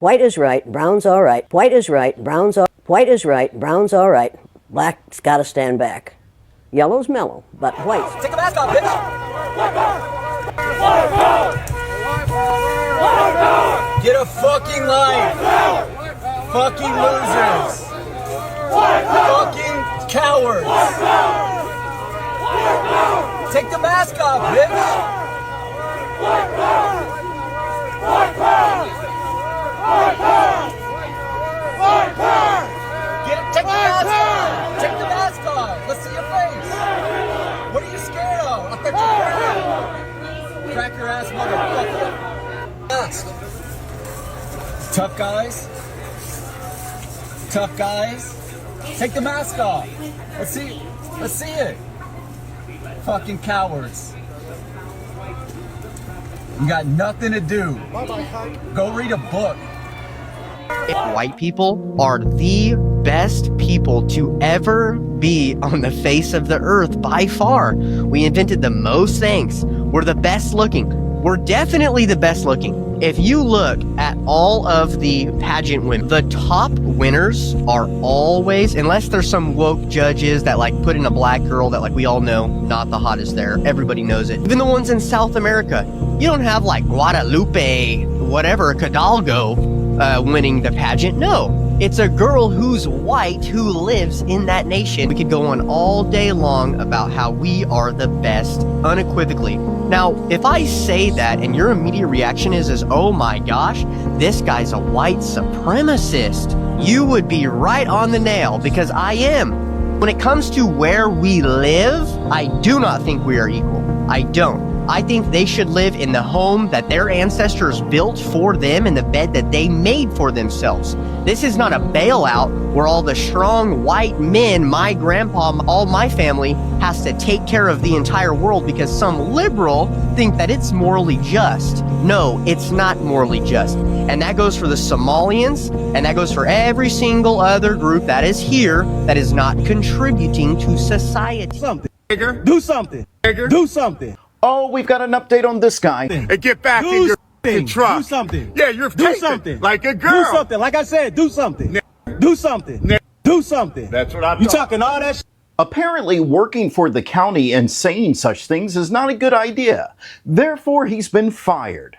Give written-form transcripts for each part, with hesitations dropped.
White is right, brown's all right. White is right, white is right, brown's all right. Black's gotta stand back. Yellow's mellow, but white. Take the mask off, bitch! Get a fucking life! Fucking losers! Fucking cowards! Take the mask off, bitch! Take the mask off! Take the mask off! Let's see your face! What are you scared of? I'll bet you crack your ass, motherfucker! Mask! Tough guys? Tough guys? Take the mask off! Let's see it! Fucking cowards! You got nothing to do. Go read a book. White people are the best people to ever be on the face of the earth by far. We invented the most things. We're the best looking. We're definitely the best looking. If you look at all of the pageant women, the top winners are always, unless there's some woke judges that like put in a black girl that like we all know, not the hottest there. Everybody knows it. Even the ones in South America. You don't have like Guadalupe, whatever, Cadalgo winning the pageant. No. It's a girl who's white who lives in that nation. We could go on all day long about how we are the best, unequivocally. Now, if I say that and your immediate reaction is oh my gosh, this guy's a white supremacist, you would be right on the nail, because I am. When it comes to where we live, I do not think we are equal. I don't. I think they should live in the home that their ancestors built for them and the bed that they made for themselves. This is not a bailout where all the strong white men, my grandpa, all my family, has to take care of the entire world because some liberal think that it's morally just. No, it's not morally just. And that goes for the Somalians, and that goes for every single other group that is here that is not contributing to society. Something. Do something. Do something. Oh, we've got an update on this guy. Hey, get back in your truck. Do something. Yeah, you're do something. Like a girl. Do something. Like I said, do something. Do something. Do something. That's what I'm talking all that shit. Apparently, working for the county and saying such things is not a good idea. Therefore, he's been fired.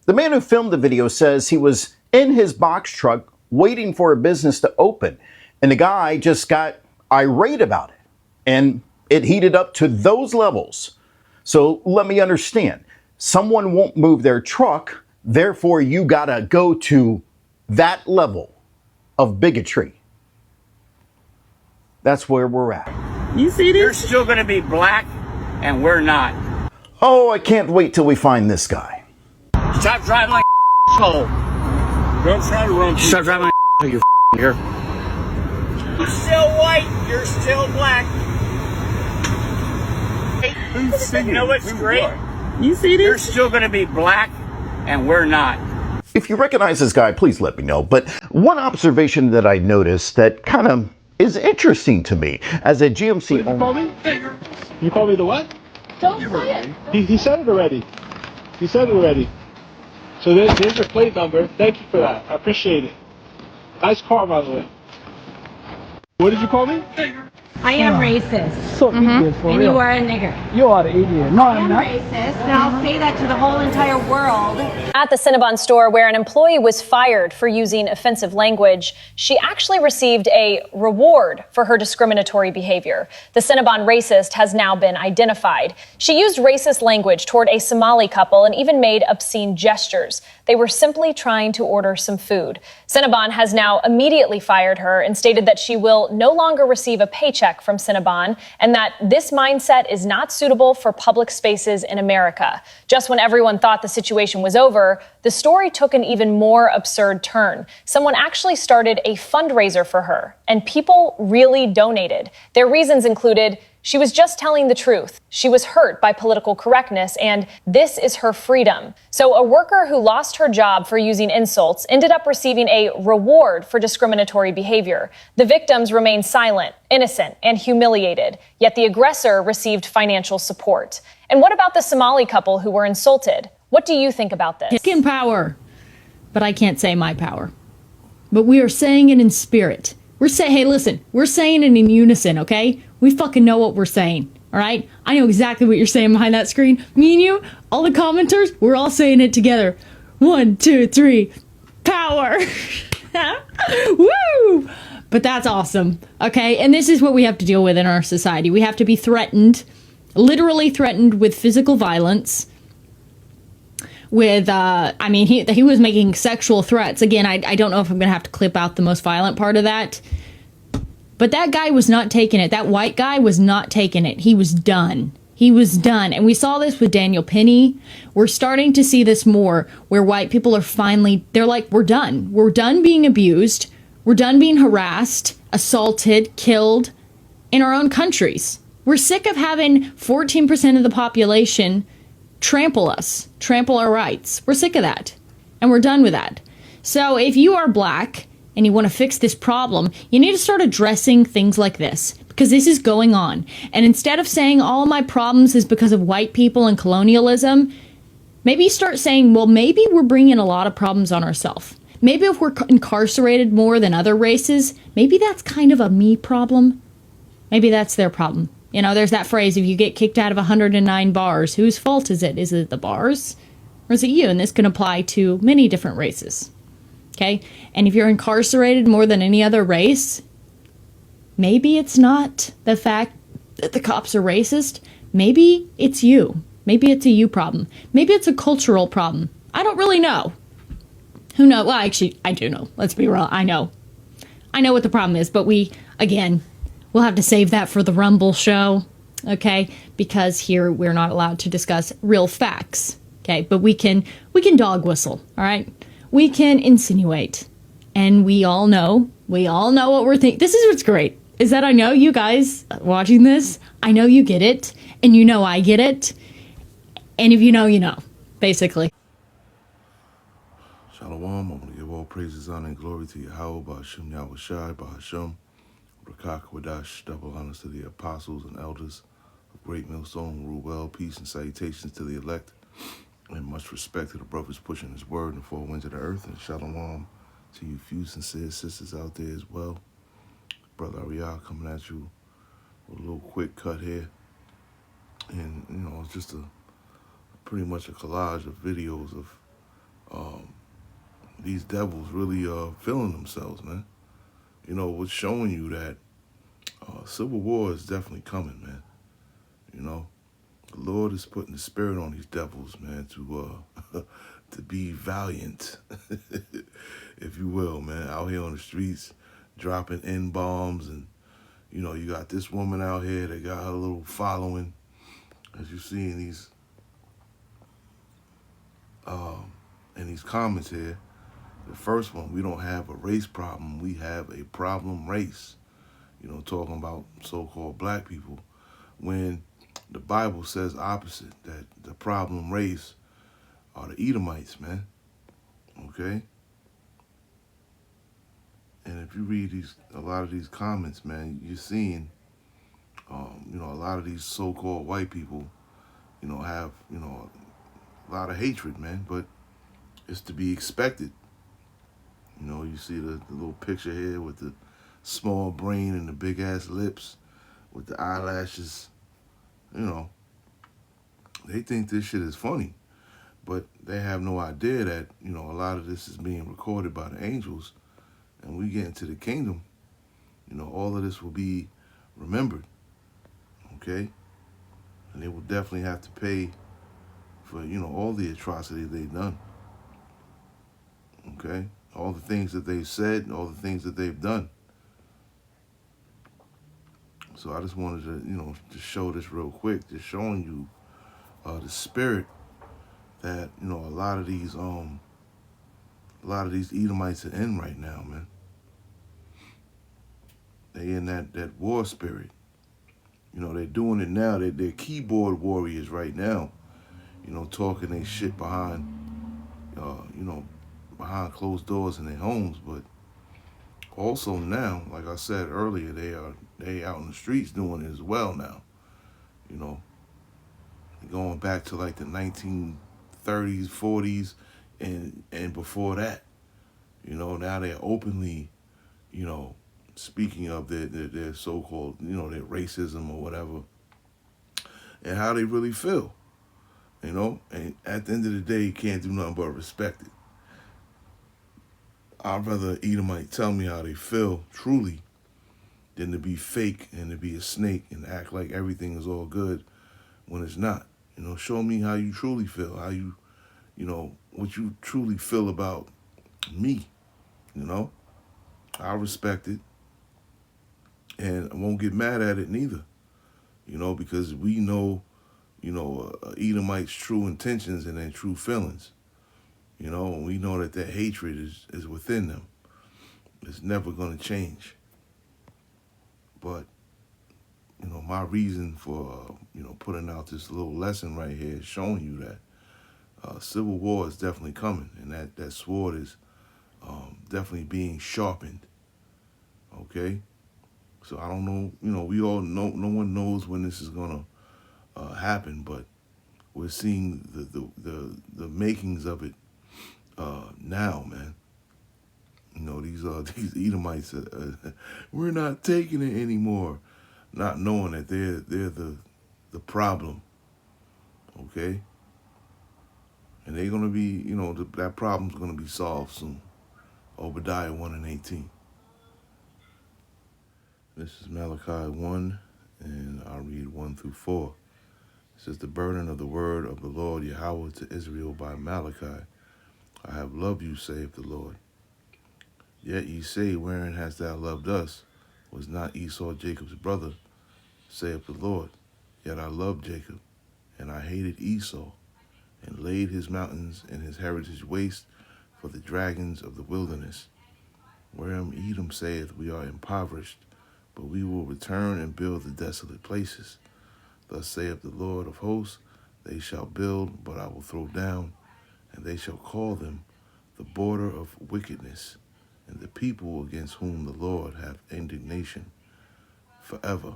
The man who filmed the video says he was in his box truck waiting for a business to open, and the guy just got irate about it, and it heated up to those levels. So let me understand. Someone won't move their truck, therefore you gotta go to that level of bigotry. That's where we're at. You see this? You're still gonna be black, and we're not. Oh, I can't wait till we find this guy. Stop driving like a hole. Don't try to run. Stop driving like a you here. You're still white, you're still black. You know what's great? You see this? You're still gonna be black, and we're not. If you recognize this guy, please let me know. But one observation that I noticed that kind of is interesting to me as a GMC owner. You call me? You call me the what? Don't say it. He said it already. He said it already. So there's your plate number. Thank you for that. I appreciate it. Nice car, by the way. What did you call me? I am racist. So idiot, for and real. you are a nigger. You are an idiot. No, I'm not. racist, and I'll say that to the whole entire world. At the Cinnabon store, where an employee was fired for using offensive language, she actually received a reward for her discriminatory behavior. The Cinnabon racist has now been identified. She used racist language toward a Somali couple and even made obscene gestures. They were simply trying to order some food. Cinnabon has now immediately fired her and stated that she will no longer receive a paycheck from Cinnabon and that this mindset is not suitable for public spaces in America. Just when everyone thought the situation was over, the story took an even more absurd turn. Someone actually started a fundraiser for her, and people really donated. Their reasons included she was just telling the truth. She was hurt by political correctness, and this is her freedom. So a worker who lost her job for using insults ended up receiving a reward for discriminatory behavior. The victims remained silent, innocent, and humiliated, yet the aggressor received financial support. And what about the Somali couple who were insulted? What do you think about this? Skin power. but I can't say my power. But we are saying it in spirit. We're saying, hey, listen, we're saying it in unison, okay? We fucking know what we're saying, all right? I know exactly what you're saying behind that screen. Me and you, all the commenters, we're all saying it together. 1, 2, 3, power. Woo! But that's awesome, okay? And this is what we have to deal with in our society. We have to be threatened, literally threatened with physical violence. With, I mean, he was making sexual threats. Again, I don't know if I'm going to have to clip out the most violent part of that. But that guy was not taking it. That white guy was not taking it. He was done. He was done. And we saw this with Daniel Penny. We're starting to see this more where white people are finally, they're like, we're done. We're done being abused. We're done being harassed, assaulted, killed in our own countries. We're sick of having 14% of the population trample us, trample our rights. We're sick of that. And we're done with that. So if you are black and you want to fix this problem, you need to start addressing things like this, because this is going on. And instead of saying all my problems is because of white people and colonialism, maybe you start saying, well, maybe we're bringing a lot of problems on ourselves. Maybe if we're incarcerated more than other races, maybe that's kind of a me problem. Maybe that's their problem. You know, there's that phrase, if you get kicked out of 109 bars, whose fault is it? Is it the bars? Or is it you? And this can apply to many different races. Okay? And if you're incarcerated more than any other race, maybe it's not the fact that the cops are racist. Maybe it's you. Maybe it's a you problem. Maybe it's a cultural problem. I don't really know. Who knows? Well, actually, I do know. Let's be real. I know. I know what the problem is, but we'll have to save that for the Rumble show, okay? Because here we're not allowed to discuss real facts, okay? But we can dog whistle, all right? We can insinuate, and we all know what we're thinking. This is what's great, is that I know you guys watching this, I know you get it, and you know I get it, and if you know, you know, basically. Shalom, I'm going to give all praises, honor, and glory to Yahweh, Ba'ashem, Yahweh Shai, Ba'ashem, Rakak Wadash, double honors to the apostles and elders of Great Millstone, rule well, peace and salutations to the elect, and much respect to the brothers pushing his word in the four winds of the earth, and shalom to you few sincere sisters out there as well. Brother Ariel coming at you with a little quick cut here, and you know, it's just pretty much a collage of videos of these devils really feeling themselves, man. You know, what's showing you that civil war is definitely coming, man. You know, the Lord is putting the spirit on these devils, man, to be valiant, if you will, man, out here on the streets, dropping N-bombs, and, you know, you got this woman out here that got her little following, as you see in these comments here. The first one, we don't have a race problem, we have a problem race. You know, talking about so-called black people, when the Bible says opposite, that the problem race are the Edomites, man. Okay? And if you read a lot of these comments, man, you're seeing, you know, a lot of these so-called white people, you know, have, you know, a lot of hatred, man, but it's to be expected. You know, you see the little picture here with the small brain and the big ass lips with the eyelashes. You know, they think this shit is funny, but they have no idea that, you know, a lot of this is being recorded by the angels, and we get into the kingdom, you know, all of this will be remembered, okay? And they will definitely have to pay for, you know, all the atrocities they've done, okay? All the things that they've said and all the things that they've done. So I just wanted to, you know, just show this real quick, just showing you the spirit that, you know, a lot of these Edomites are in right now, man. They in that war spirit. You know, they're doing it now. They're keyboard warriors right now. You know, talking they shit behind, you know, behind closed doors in their homes, but also now, like I said earlier, they out in the streets doing it as well now. You know, going back to like the 1930s, 40s, and before that, you know, now they're openly, you know, speaking of their so-called, you know, their racism or whatever, and how they really feel, you know. And at the end of the day, you can't do nothing but respect it. I'd rather Edomite tell me how they feel truly than to be fake and to be a snake and act like everything is all good when it's not. You know, show me how you truly feel, how you know, what you truly feel about me, you know. I respect it, and I won't get mad at it neither, you know, because we know, you know, Edomite's true intentions and their true feelings, you know, and we know that that hatred is within them. It's never going to change. But, you know, my reason for, you know, putting out this little lesson right here is showing you that civil war is definitely coming, and that sword is definitely being sharpened. Okay? So I don't know, you know, we all know, no one knows when this is going to happen, but we're seeing the makings of it now, man. You know, these Edomites, we're not taking it anymore, not knowing that they're the problem, okay? And they're going to be, you know, that problem's going to be solved soon. Obadiah 1:18. This is Malachi 1, and I'll read 1 through 4. It says, the burden of the word of the Lord Yahweh to Israel by Malachi. I have loved you, saith the Lord. Yet ye say, wherein hast thou loved us? Was not Esau Jacob's brother, saith the Lord. Yet I loved Jacob, and I hated Esau, and laid his mountains and his heritage waste for the dragons of the wilderness. Wherein Edom saith, we are impoverished, but we will return and build the desolate places. Thus saith the Lord of hosts, they shall build, but I will throw down, and they shall call them the border of wickedness, and the people against whom the Lord hath indignation forever.